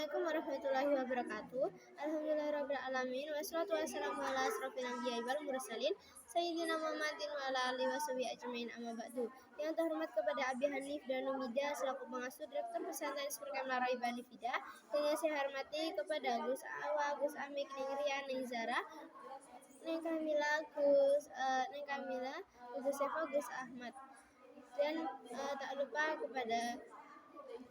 Assalamualaikum warahmatullahi wabarakatuh. Alhamdulillahirabbil alamin wassalatu wassalamu ala asrofil anbiya'i wal mursalin sayyidina Muhammadin wa ala alihi washabihi ajmain amma ba'du. Yang terhormat kepada Abi Hanif dan Numida selaku pengasuh Direktur Pesantren Ismurkan Laraiba Nifida, dan yang saya hormati kepada Gus Awa, Gus Amik, Neng Rian, Neng Zara, Neng Kamila, Neng Kamila, Gus Sefa, Gus Ahmad, dan tak lupa kepada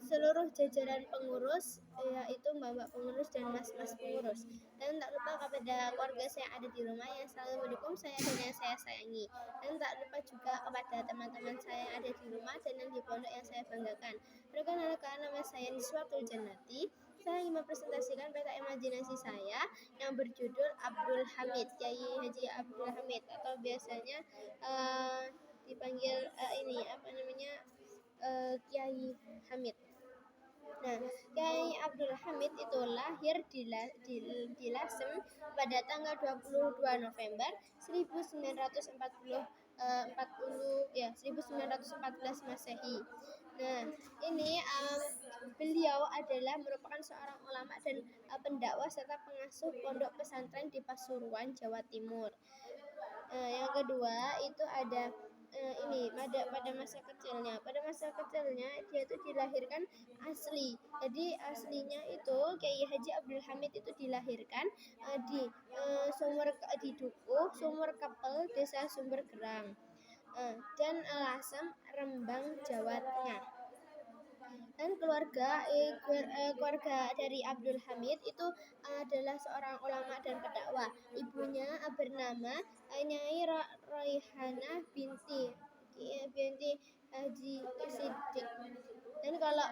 seluruh jajaran pengurus, yaitu mbak-mbak pengurus dan mas-mas pengurus, dan tak lupa kepada keluarga saya yang ada di rumah yang selalu mendukung saya dan yang saya sayangi, dan tak lupa juga kepada teman-teman saya yang ada di rumah dan yang di pondok yang saya banggakan. Perkenalkan, nama saya Niswatul Jannati. Saya ingin mempresentasikan peta imajinasi saya yang berjudul Abdul Hamid, Kiai Haji Abdul Hamid, atau biasanya dipanggil Kiai Hamid. Nah, Kiai Abdul Hamid itu lahir di Lasem pada tanggal 22 November 1914 Masehi. Nah, ini beliau adalah merupakan seorang ulama dan pendakwah serta pengasuh pondok pesantren di Pasuruan, Jawa Timur. Yang kedua itu ada pada masa kecilnya. Pada masa kecilnya dia itu dilahirkan asli. Jadi aslinya itu Kiai Haji Abdul Hamid itu dilahirkan di Dukuh, Sumur Kepel, Desa Sumber Gerang, dan Lasem, Rembang, Jawa Tengah. Dan keluarga dari Abdul Hamid itu adalah seorang ulama dan pendakwah. Ibunya bernama Nyai Raihanah binti Haji Siddiq. Dan kalau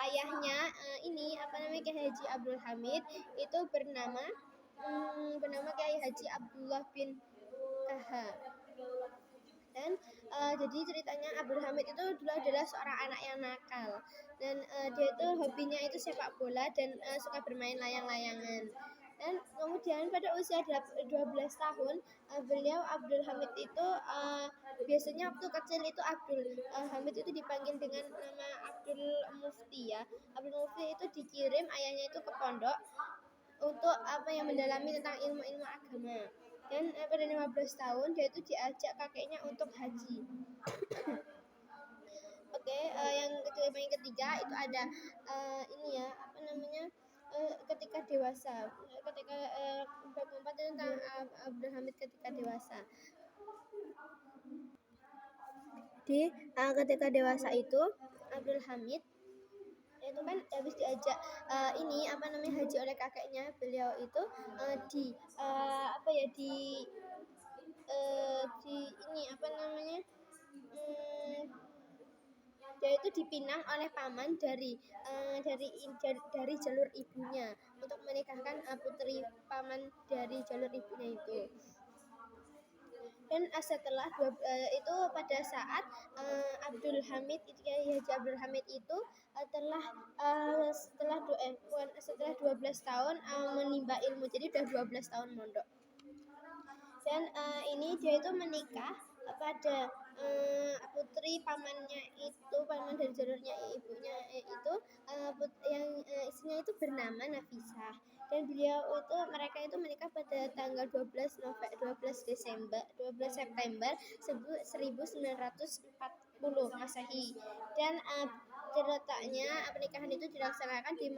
ayahnya Kiai Haji Abdul Hamid itu bernama Kiai Haji Abdullah bin Kaha. Dan jadi ceritanya Abdul Hamid itu dulu adalah seorang anak yang nakal, dan dia itu hobinya itu sepak bola dan suka bermain layang-layangan. Dan kemudian pada usia 12 tahun beliau Abdul Hamid itu biasanya waktu kecil itu Abdul Hamid itu dipanggil dengan nama Abdul Mufti ya. Abdul Mufti itu dikirim ayahnya itu ke pondok untuk mendalami tentang ilmu-ilmu agama. Dan pada 15 tahun dia itu diajak kakeknya untuk haji. Yang ketiga itu ada ketika dewasa. Ketika bab 4 itu tentang Abdul Hamid ketika dewasa. Ketika dewasa itu Abdul Hamid itu kan habis diajak haji oleh kakeknya. Beliau itu dia itu dipinang oleh paman dari jalur ibunya untuk menikahkan putri paman dari jalur ibunya itu. Dan setelah itu pada saat Abdul Hamid itu Kiai Haji Abdul Hamid itu setelah 12 tahun menimba ilmu, jadi udah 12 tahun mondok. Dan dia itu menikah pada putri pamannya itu, paman dari jalurnya ibunya itu yang istrinya itu bernama Nafisah. Dan mereka itu menikah pada tanggal 12 September 1940 Masehi. Dan terletaknya pernikahan itu dilaksanakan di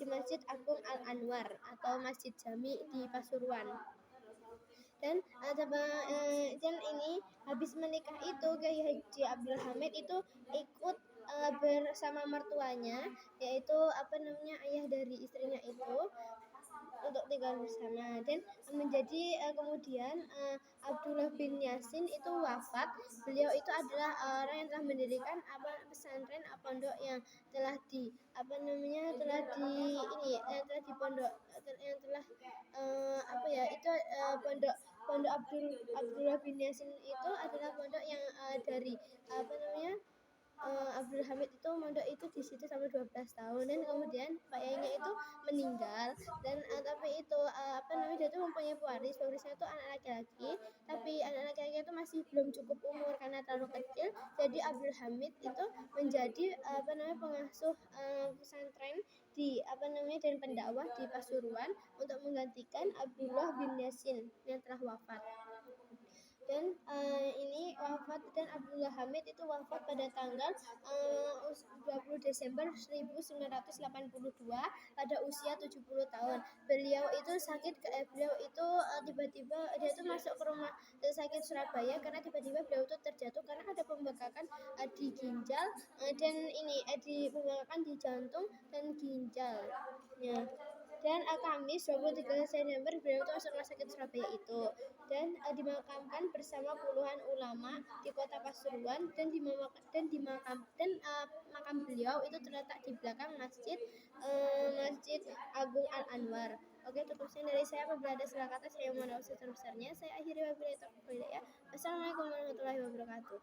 Masjid Agung Al Anwar atau Masjid Jami di Pasuruan. Dan ini habis menikah itu Kiai Haji Abdul Hamid itu ikut bersama mertuanya, yaitu ayah dari istrinya itu, untuk tinggal bersama. Dan kemudian Abdullah bin Yasin itu wafat. Beliau itu adalah orang yang telah mendirikan pesantren pondok yang telah pondok Abdullah bin Yasin itu adalah pondok yang dari Abdul Hamid itu mondok itu di situ sampai 12 tahun, dan kemudian Pak Yainya itu meninggal, dan tapi itu dia itu mempunyai pewarisnya itu anak laki-laki, tapi anak laki-laki itu masih belum cukup umur karena terlalu kecil. Jadi Abdul Hamid itu menjadi pengasuh pesantren di dan pendakwah di Pasuruan untuk menggantikan Abdullah bin Yasin yang telah wafat. Dan ini wafat, dan Abdullah Hamid itu wafat pada tanggal 20 Desember 1982 pada usia 70 tahun. Beliau itu tiba-tiba dia itu masuk ke rumah sakit Surabaya karena tiba-tiba beliau itu terjatuh karena ada pembengkakan di ginjal di pembengkakan di jantung dan ginjal. Ya. Dan Kamis 23 Desember beliau itu masuk rumah sakit Surabaya itu, dan dimakamkan bersama puluhan ulama di kota Pasuruan, dan makam beliau itu terletak di belakang Masjid Agung Al Anwar. Oke, cukup sekian dari saya. Apabila ada salah kata, saya mohon maaf sebesar-besarnya. Saya akhiri wabillahi taufiq wal hidayah. Wassalamualaikum warahmatullahi wabarakatuh.